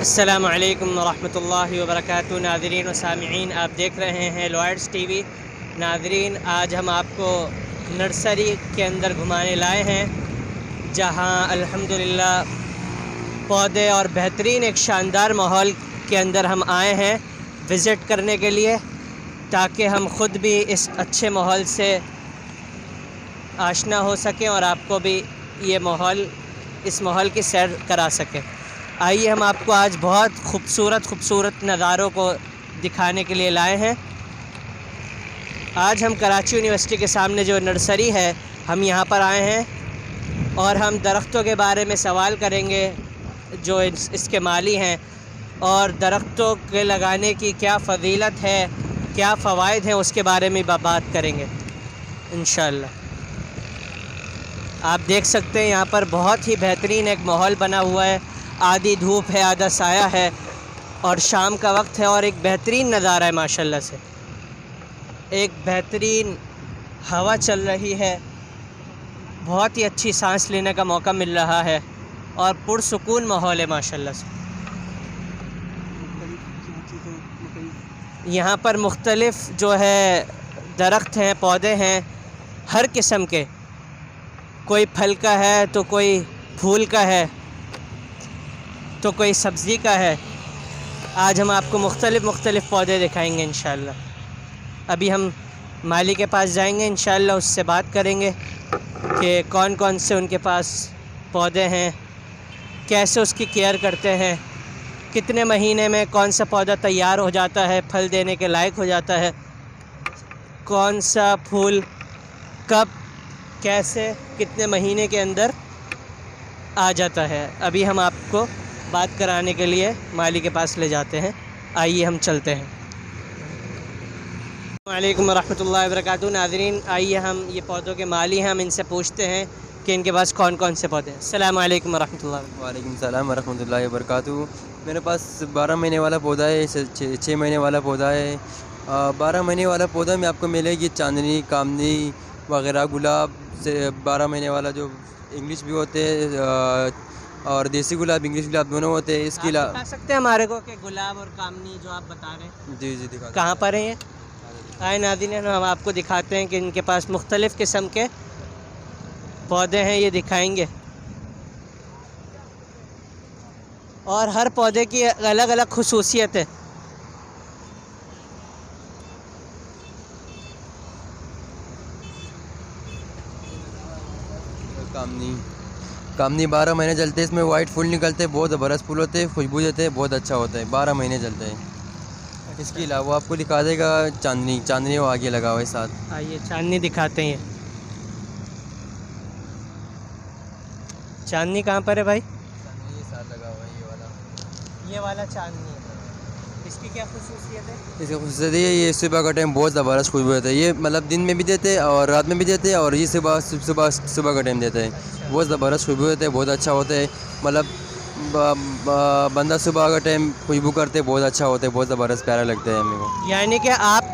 अस्सलामु अलैकुम वरहमतुल्लाहि वबरकातुहू। नाज़रीन व सामिईन, आप देख रहे हैं लॉयड्स टीवी। नाज़रीन, आज हम आपको नर्सरी के अंदर घुमाने लाए हैं, जहां अल्हम्दुलिल्लाह पौधे और बेहतरीन एक शानदार माहौल के अंदर हम आए हैं विज़िट करने के लिए, ताकि हम ख़ुद भी इस अच्छे माहौल से आशना हो सकें और आपको भी इस माहौल की सैर करा सकें। आइए, हम आपको आज बहुत खूबसूरत नज़ारों को दिखाने के लिए लाए हैं। आज हम कराची यूनिवर्सिटी के सामने जो नर्सरी है, हम यहाँ पर आए हैं और हम दरख्तों के बारे में सवाल करेंगे जो इसके माली हैं, और दरख्तों के लगाने की क्या फ़जीलत है, क्या फ़वाइद हैं, उसके बारे में बात करेंगे इंशाअल्लाह। आप देख सकते हैं यहाँ पर बहुत ही बेहतरीन एक माहौल बना हुआ है। आधी धूप है, आधा साया है, और शाम का वक्त है और एक बेहतरीन नज़ारा है माशाल्लाह से। एक बेहतरीन हवा चल रही है, बहुत ही अच्छी सांस लेने का मौका मिल रहा है और पुरसुकून माहौल है माशाल्लाह से। यहाँ पर मुख्तलिफ़ जो है दरख्त हैं, पौधे हैं, हर किस्म के। कोई फल का है तो कोई फूल का है तो कोई सब्ज़ी का है। आज हम आपको मुख्तलिफ़ पौधे दिखाएंगे इंशाअल्लाह। अभी हम माली के पास जाएंगे इंशाअल्लाह, उससे बात करेंगे कि कौन कौन से उनके पास पौधे हैं, कैसे उसकी केयर करते हैं, कितने महीने में कौन सा पौधा तैयार हो जाता है, फल देने के लायक हो जाता है, कौन सा फूल कब, कैसे, कितने महीने के अंदर आ जाता है। अभी हम आपको बात कराने के लिए माली के पास ले जाते हैं। आइए हम चलते हैं। वालेकुम रहमतुल्लाहि वबरकातुहू। नाज़रीन, आइए हम ये पौधों के माली हैं, हम इनसे पूछते हैं कि इनके पास कौन कौन से पौधे हैं। अस्सलामु अलैकुम रहमतुल्लाहि। वालेकुम सलाम वरहमतुल्लाहि वबरकातुहू। मेरे पास 12 महीने वाला पौधा है, 6 महीने वाला पौधा है। 12 महीने वाला पौधा में आपको मिलेगी चांदनी, कामनी वगैरह, गुलाब से 12 महीने वाला जो इंग्लिश भी होते हैं और देसी गुलाब, इंग्लिश गुलाब दोनों होते हैं। इसके अलावा बता सकते हैं हमारे को कि गुलाब और कामनी जो आप बता रहे हैं जी दिखा कहाँ पर हैं ये? आए नाज़रीन, हम आपको दिखाते हैं कि इनके पास मुख्तलिफ़ किस्म के पौधे हैं, ये दिखाएंगे। और हर पौधे की अलग अलग खुसूसियत है। कामनी 12 महीने चलते हैं। इसमें वाइट फूल निकलते हैं, बहुत ज़बरदस्त फूल होते हैं, खुशबू देते हैं, बहुत अच्छा होता है, 12 महीने चलते हैं। इसके अलावा आपको दिखा देगा चांदनी वो आगे लगा हुआ है साथ। आइए चांदनी दिखाते हैं। चांदनी कहाँ पर है भाई? चांदनी ये साथ लगा हुआ है, ये वाला चांदनी है। इसकी क्या खुसूसियत है? इसकी खुशबू ये सुबह का टाइम बहुत ज़बरदस्त खुशबू देता है। ये मतलब दिन में भी देते हैं और रात में भी देते हैं, और ये सुबह का टाइम देते हैं। बहुत ज़बरदस्त खुशबू देते हैं, बहुत अच्छा होता है। मतलब बंदा सुबह का टाइम खुशबू करते बहुत अच्छा होता है, बहुत ज़बरदस्त प्यारा लगता है हमें को। यानी कि आप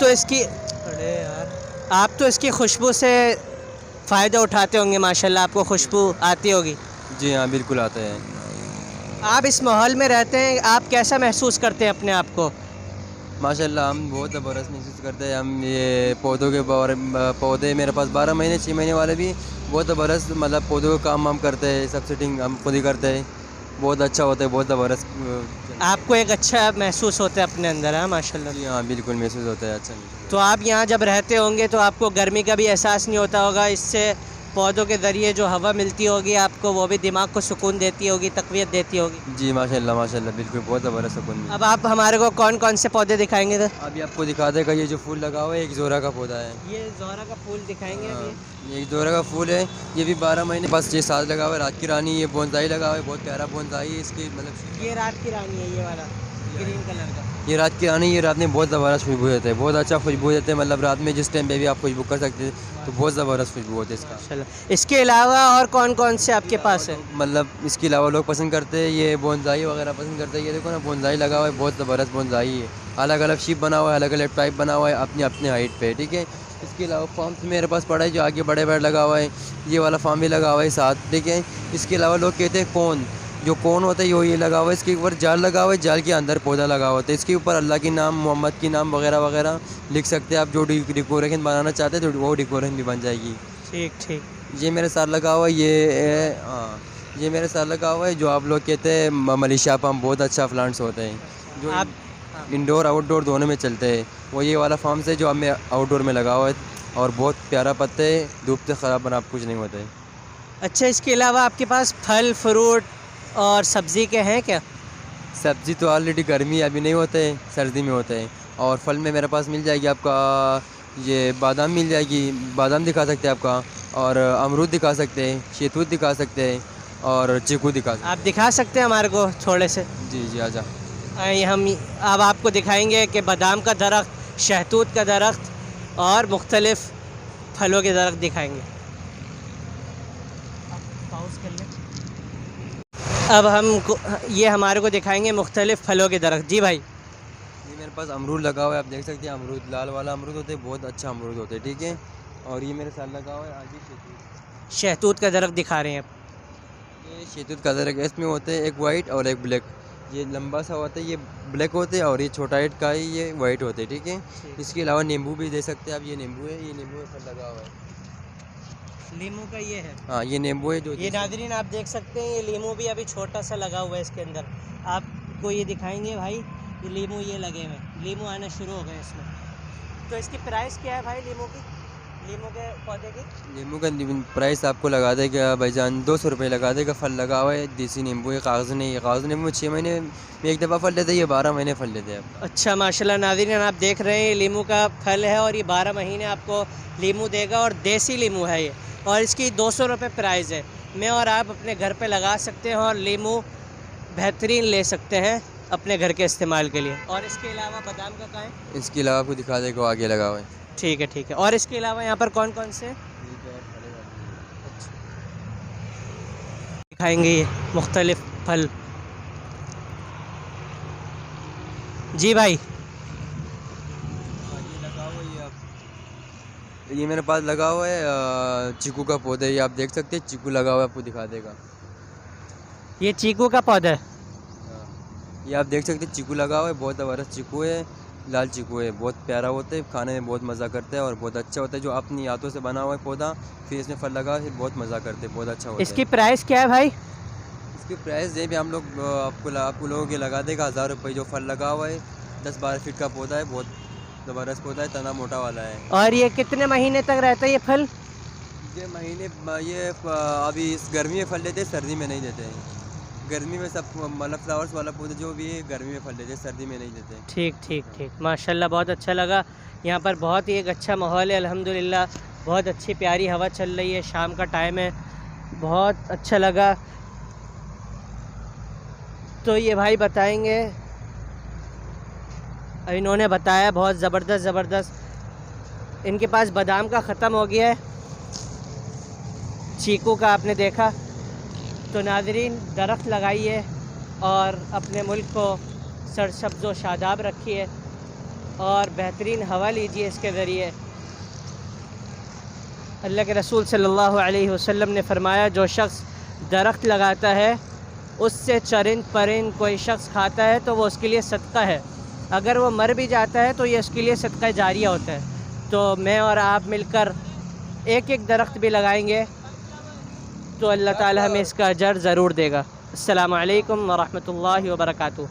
तो इसकी खुशबू से फ़ायदा उठाते होंगे माशाल्लाह, आपको खुशबू आती होगी। जी हाँ, बिल्कुल आता है। आप इस माहौल में रहते हैं, आप कैसा महसूस करते हैं अपने आप को? माशाल्लाह हम बहुत ज़बरदस्त महसूस करते हैं। हम ये पौधे मेरे पास 12 महीने 6 महीने वाले भी बहुत ज़बरदस्त, मतलब पौधों का काम हम करते हैं, सब सेटिंग हम खुद ही करते हैं। बहुत अच्छा होता है, बहुत ज़बरदस्त। आपको एक अच्छा महसूस होता है अपने अंदर? हाँ माशाल्लाह। जी हाँ, बिल्कुल महसूस होता है अच्छा। तो आप यहाँ जब रहते होंगे तो आपको गर्मी का भी एहसास नहीं होता होगा। इससे पौधों के ज़रिए जो हवा मिलती होगी आपको, वो भी दिमाग को सुकून देती होगी, तक़वियत देती होगी। जी माशाल्लाह बिल्कुल, बहुत ज़बरदस्त सुकून। अब आप हमारे को कौन कौन से पौधे दिखाएंगे? तो अभी आपको दिखा देगा ये जो फूल लगा हुआ है, एक जोरा का पौधा है। ये जोरा का फूल दिखाएंगे अभी। ये एक जोरा का फूल है, ये भी 12 महीने बस ये साथ लगा हुआ है। रात की रानी, ये बोनसाई लगा हुआ है, बहुत प्यारा बोनसाई है। इसकी मतलब ये रात की रानी है, ये वाला ग्रीन कलर का। ये रात की रानी, ये रात में बहुत ज़बरदस्त खुशबू देते हैं, बहुत अच्छा खुशबू देते हैं। मतलब रात में जिस टाइम पे भी आप खुशबू कर सकते हैं, तो बहुत ज़बरदस्त खुशबू होती है इसका। इसके अलावा और कौन कौन से आपके पास है? मतलब इसके अलावा लोग पसंद करते हैं ये बोनसाई वगैरह पसंद करते हैं। ये देखो ना, बोनसाई लगा हुआ है, बहुत ज़बरदस्त बोनसाई है। अलग अलग शेप बना हुआ है, अलग अलग टाइप बना हुआ है अपनी अपनी हाइट पे, ठीक है। इसके अलावा फार्म्स मेरे पास पड़ा है जो आगे बड़े बड़े लगा हुआ है, ये वाला फार्म भी लगा हुआ है साथ, ठीक है। इसके अलावा लोग कहते हैं जो कौन होता है ये लगा हुआ है, इसके ऊपर जाल लगा हुआ है, जाल के अंदर पौधा लगा हुआ है। इसके ऊपर अल्लाह के नाम, मोहम्मद के नाम वगैरह वगैरह लिख सकते हैं आप। जो डेकोरेशन बनाना चाहते हैं तो वो डेकोरेशन भी बन जाएगी। ठीक ठीक। ये मेरे साथ लगा हुआ है, ये हाँ, ये मेरे साथ लगा हुआ है जो आप लोग कहते हैं मलेशिया पम्प, बहुत अच्छा प्लांट्स होते हैं जो आप इंडोर आउटडोर दोनों में चलते हैं। वो ये वाला फार्म से जो अब मैं आउटडोर में लगा हुआ है, और बहुत प्यारा पत्ते है, धूप से ख़राब बना कुछ नहीं होता है। अच्छा, इसके अलावा आपके पास फल फ्रूट और सब्ज़ी के हैं क्या? सब्ज़ी तो ऑलरेडी गर्मी अभी नहीं होते है, सर्दी में होते हैं। और फल में मेरे पास मिल जाएगी आपका ये बादाम मिल जाएगी, बादाम दिखा सकते हैं आपका, और अमरूद दिखा सकते हैं, शहतूत दिखा सकते हैं, और चीकू दिखा सकते आप दिखा सकते हैं हमारे को थोड़े से? हैं। जी जी, आजा। हम अब आपको दिखाएंगे कि बादाम का दरख्त, शहतूत का दरख्त और मुख्तलिफ़ फलों के दरख्त दिखाएंगे। अब ये हमारे को दिखाएंगे मुख्तलिफ़ फलों के दरख्त। जी भाई। ये मेरे पास अमरूद लगा हुआ है, आप देख सकते हैं। अमरूद लाल वाला अमरूद होते हैं, बहुत अच्छा अमरूद होते हैं, ठीक है। और ये मेरे साथ लगा हुआ है आगे शहतूत। शहतूत का दरख्त दिखा रहे हैं आप। ये शहतूत का दरख्त, इसमें होते हैं एक वाइट और एक ब्लैक। ये लंबा सा होता है, ये ब्लैक होते हैं, और ये छोटा हेड का है, ये वाइट होते हैं, ठीक है। इसके अलावा नींबू भी दे सकते हैं आप। ये नींबू है, ये नींबू पर लगा हुआ है। लीमू का ये है। हाँ, ये नींबू है जो ये नाज़रीन आप देख सकते हैं, ये लीमू भी अभी छोटा सा लगा हुआ है इसके अंदर। आपको ये दिखाएंगे भाई, ये लीमू ये लगे हुए हैं, लीमू आना शुरू हो गए इसमें। तो इसकी प्राइस क्या है भाई लीमू की, लीमू के पौधे की? नींबू का प्राइस आपको लगा देगा भाईजान 200 रुपये लगा देगा। फल लगा हुआ है, देसी नींबू है, कागज़ नहीं है। कागज़ नींबू 6 महीने में एक दफ़ा फल लेते हैं, ये 12 महीने फल लेते हैं। अच्छा माशाल्लाह नाज़रीन आप देख रहे हैं, ये लीमू का फल है और ये 12 महीने आपको लीमू देगा, और देसी लीमू है ये, और इसकी 200 रुपये प्राइस है। मैं और आप अपने घर पे लगा सकते हैं और लीमू बेहतरीन ले सकते हैं अपने घर के इस्तेमाल के लिए। और इसके अलावा बादाम का कहाँ है? इसके अलावा आपको दिखा देगा, आगे लगा हुआ है। ठीक है ठीक है। और इसके अलावा यहाँ पर कौन कौन से दिखाएंगे ये मुख्तलिफ फल? जी भाई। ये मेरे पास लगा हुआ है चीकू का पौधा, ये आप देख सकते हैं। चीकू लगा हुआ है, आपको दिखा देगा। ये चीकू का पौधा है? ये आप देख सकते हैं, चीकू लगा हुआ है, बहुत ज़बरदस्त चीकू है, लाल चीकू है, बहुत प्यारा होता है, खाने में बहुत मज़ा करता है और बहुत अच्छा होता है। जो अपनी हाथों से बना हुआ है पौधा, फिर इसमें फल लगा है, बहुत मज़ा करते हैं, बहुत अच्छा होता है। इसकी प्राइस क्या है भाई? इसकी प्राइस ये भी हम लोग आपको लोगों के लगा देगा 1000 रुपये। जो फल लगा हुआ है 10-12 फीट का पौधा है, बहुत ज़बरदस्त पौधा है, तना मोटा वाला है। और ये कितने महीने तक रहता है ये फल? ये महीने ये अभी इस गर्मी में फल देते हैं, सर्दी में नहीं देते हैं। गर्मी में सब मतलब फ्लावर्स वाला पौधा जो भी है गर्मी में फल देते हैं, सर्दी में नहीं देते। ठीक ठीक ठीक, माशाल्लाह बहुत अच्छा लगा। यहाँ पर बहुत ही एक अच्छा माहौल है अल्हम्दुलिल्लाह, बहुत अच्छी प्यारी हवा चल रही है, शाम का टाइम है, बहुत अच्छा लगा। तो ये भाई बताएंगे, इन्होंने बताया बहुत ज़बरदस्त। इनके पास बादाम का ख़त्म हो गया है, चीकू का आपने देखा। तो नाज़रीन दरख्त लगाइए और अपने मुल्क को सरसब्ज़ व शादाब रखिए और बेहतरीन हवा लीजिए इसके ज़रिए। अल्लाह के रसूल सल्लल्लाहु अलैहि वसल्लम ने फरमाया, जो शख्स दरख्त लगाता है उससे चरिंद परिंद कोई शख्स खाता है तो वो उसके लिए सदका है, अगर वो मर भी जाता है तो ये उसके लिए सदका जारिया होता है। तो मैं और आप मिलकर एक एक दरख्त भी लगाएंगे तो अल्लाह ताला हमें इसका अजर ज़रूर देगा। अस्सलामु अलैकुम व रहमतुल्लाहि व बरकातुहू।